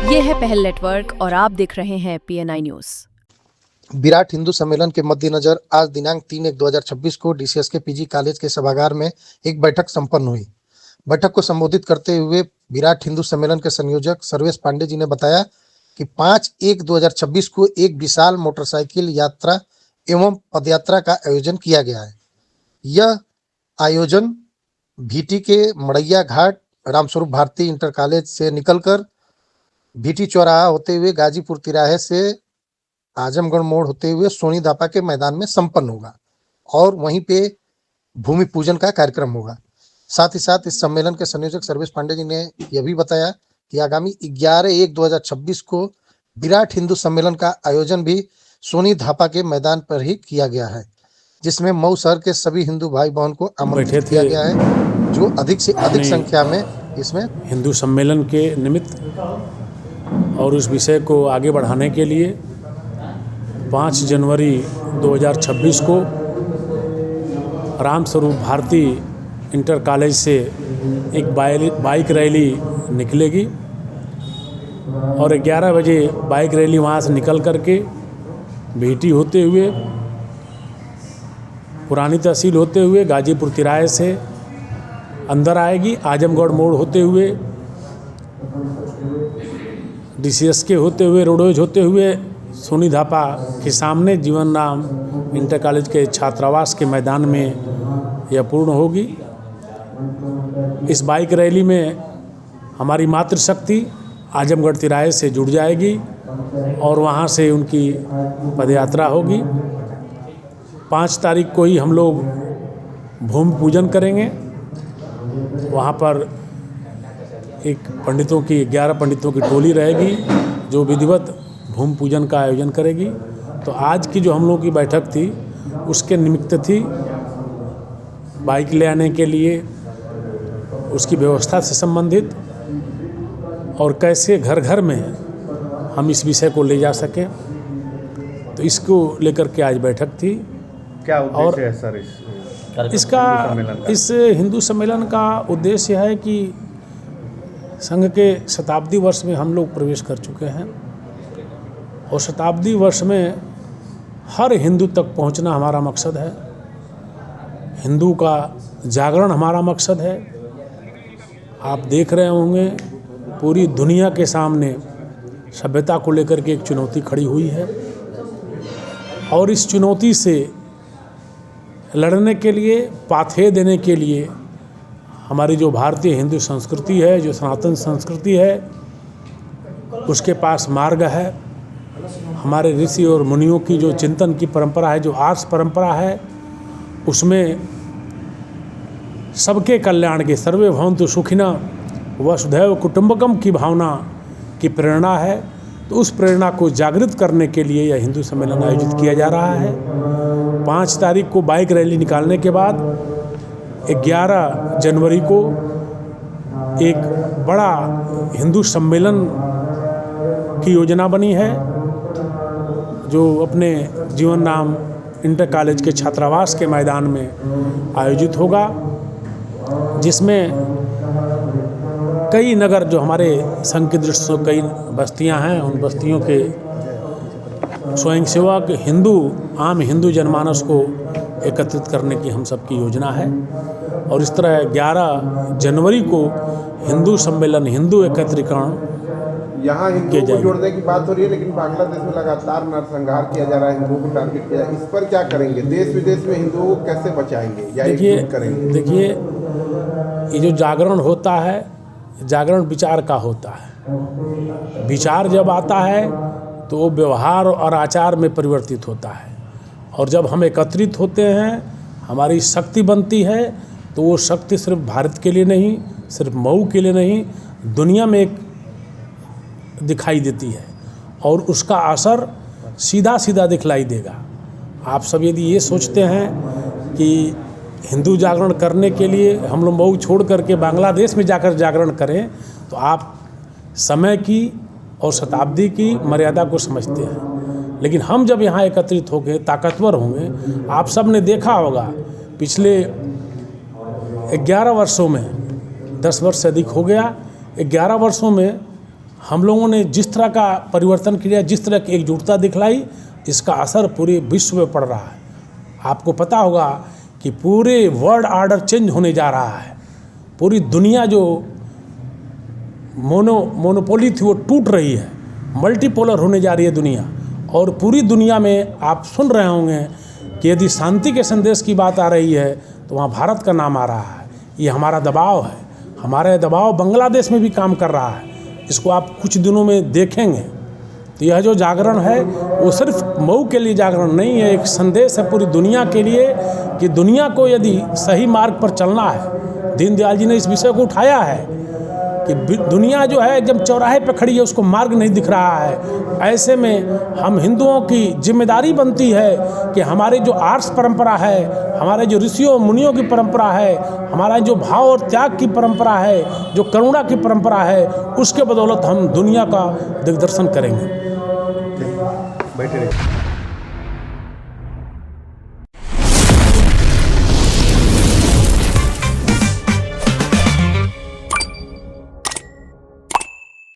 ये है पहल नेटवर्क और आप देख रहे हैं PNI न्यूज। विराट हिंदू सम्मेलन के मद्देनजर आज दिनांक 3/1/2026 को DCS के PG कॉलेज के सभागार में एक बैठक संपन्न हुई। बैठक को संबोधित करते हुए विराट हिंदू सम्मेलन के संयोजक सर्वेश पांडे जी ने बताया कि 5/1/2026 को एक विशाल मोटरसाइकिल यात्रा एवं पदयात्रा का आयोजन किया गया है। यह आयोजन भीटी के मड़ैया घाट रामस्वरूप भारती इंटर कॉलेज से निकलकर भीटी चौराहा होते हुए गाजीपुर तिराहे से आजमगढ़ मोड़ होते हुए सोनी धापा के मैदान में संपन्न होगा और वहीं पे भूमि पूजन का कार्यक्रम होगा। साथ ही साथ इस सम्मेलन के संयोजक सर्वेश पांडे जी ने यह भी बताया कि आगामी 11/1/2026 को विराट हिंदू सम्मेलन का आयोजन भी सोनी धापा के मैदान पर ही किया गया है, जिसमें मऊ शहर के सभी हिंदू भाई बहन को आमंत्रित किया गया है, जो अधिक से अधिक संख्या में इसमें हिंदू सम्मेलन के निमित्त और उस विषय को आगे बढ़ाने के लिए 5 जनवरी 2026 को रामस्वरूप भारती इंटर कॉलेज से एक बाइक रैली निकलेगी और 11 बजे बाइक रैली वहाँ से निकल करके भीटी होते हुए पुरानी तहसील होते हुए गाजीपुर तिराहे से अंदर आएगी, आजमगढ़ मोड़ होते हुए DCS के होते हुए रोडवेज होते हुए सोनी धापा के सामने जीवन राम इंटर कॉलेज के छात्रावास के मैदान में यह पूर्ण होगी। इस बाइक रैली में हमारी मातृशक्ति आजमगढ़ तिराहे से जुड़ जाएगी और वहाँ से उनकी पदयात्रा होगी। 5 तारीख को ही हम लोग भूमि पूजन करेंगे। वहाँ पर एक 11 पंडितों की टोली रहेगी जो विधिवत भूमि पूजन का आयोजन करेगी। तो आज की जो हम लोगों की बैठक थी उसके निमित्त थी बाइक ले आने के लिए, उसकी व्यवस्था से संबंधित और कैसे घर घर में हम इस विषय को ले जा सकें, तो इसको लेकर के आज बैठक थी। क्या उद्देश्य है सर इस हिंदू सम्मेलन का उद्देश्य है कि संघ के शताब्दी वर्ष में हम लोग प्रवेश कर चुके हैं और शताब्दी वर्ष में हर हिंदू तक पहुंचना हमारा मकसद है। हिंदू का जागरण हमारा मकसद है। आप देख रहे होंगे पूरी दुनिया के सामने सभ्यता को लेकर के एक चुनौती खड़ी हुई है और इस चुनौती से लड़ने के लिए, पाथे देने के लिए हमारी जो भारतीय हिंदू संस्कृति है, जो सनातन संस्कृति है, उसके पास मार्ग है। हमारे ऋषि और मुनियों की जो चिंतन की परंपरा है, जो आर्ष परंपरा है, उसमें सबके कल्याण के सर्वे भवन्तु सुखिनः वसुधैव कुटुम्बकम की भावना की प्रेरणा है। तो उस प्रेरणा को जागृत करने के लिए यह हिंदू सम्मेलन आयोजित किया जा रहा है। 5 तारीख को बाइक रैली निकालने के बाद 11 जनवरी को एक बड़ा हिंदू सम्मेलन की योजना बनी है जो अपने जीवन राम इंटर कॉलेज के छात्रावास के मैदान में आयोजित होगा, जिसमें कई नगर जो हमारे संघ की दृष्टि से कई बस्तियां हैं, उन बस्तियों के स्वयंसेवक आम हिंदू जनमानस को एकत्रित करने की हम सबकी योजना है। और इस तरह 11 जनवरी को हिंदू सम्मेलन, हिंदू एकत्रीकरण यहाँ हिंदुओं को जोड़ने की बात हो रही है, लेकिन बांग्लादेश में लगातार नरसंहार किया जा रहा है, हिंदुओं को टारगेट किया। इस पर क्या करेंगे? देश विदेश में हिंदुओं को कैसे बचाएंगे या एकजुट करेंगे? देखिए, ये जो जागरण होता है, जागरण विचार का होता है। विचार जब आता है तो वो व्यवहार और आचार में परिवर्तित होता है और जब हम एकत्रित होते हैं, हमारी शक्ति बनती है, तो वो शक्ति सिर्फ भारत के लिए नहीं, सिर्फ मऊ के लिए नहीं, दुनिया में एक दिखाई देती है और उसका असर सीधा सीधा दिखलाई देगा। आप सब यदि ये सोचते हैं कि हिंदू जागरण करने के लिए हम लोग मऊ छोड़ करके बांग्लादेश में जाकर जागरण करें, तो आप समय की और शताब्दी की मर्यादा को समझते हैं। लेकिन हम जब यहाँ एकत्रित होंगे, ताकतवर होंगे, आप सब ने देखा होगा पिछले 11 वर्षों में, 10 वर्ष से अधिक हो गया, 11 वर्षों में हम लोगों ने जिस तरह का परिवर्तन किया, जिस तरह की एकजुटता दिखलाई, इसका असर पूरे विश्व में पड़ रहा है। आपको पता होगा कि पूरे वर्ल्ड ऑर्डर चेंज होने जा रहा है। पूरी दुनिया जो मोनोपोली थी वो टूट रही है, मल्टीपोलर होने जा रही है दुनिया। और पूरी दुनिया में आप सुन रहे होंगे कि यदि शांति के संदेश की बात आ रही है तो वहाँ भारत का नाम आ रहा है। ये हमारा दबाव है। हमारा दबाव बांग्लादेश में भी काम कर रहा है। इसको आप कुछ दिनों में देखेंगे। तो यह जो जागरण है वो सिर्फ मऊ के लिए जागरण नहीं है, एक संदेश है पूरी दुनिया के लिए कि दुनिया को यदि सही मार्ग पर चलना है। दीनदयाल जी ने इस विषय को उठाया है कि दुनिया जो है एकदम चौराहे पर खड़ी है, उसको मार्ग नहीं दिख रहा है। ऐसे में हम हिंदुओं की जिम्मेदारी बनती है कि हमारी जो आर्ट्स परंपरा है, हमारे जो ऋषियों मुनियों की परंपरा है, हमारा जो भाव और त्याग की परंपरा है, जो करुणा की परंपरा है, उसके बदौलत हम दुनिया का दिग्दर्शन करेंगे। बैठे रहिए।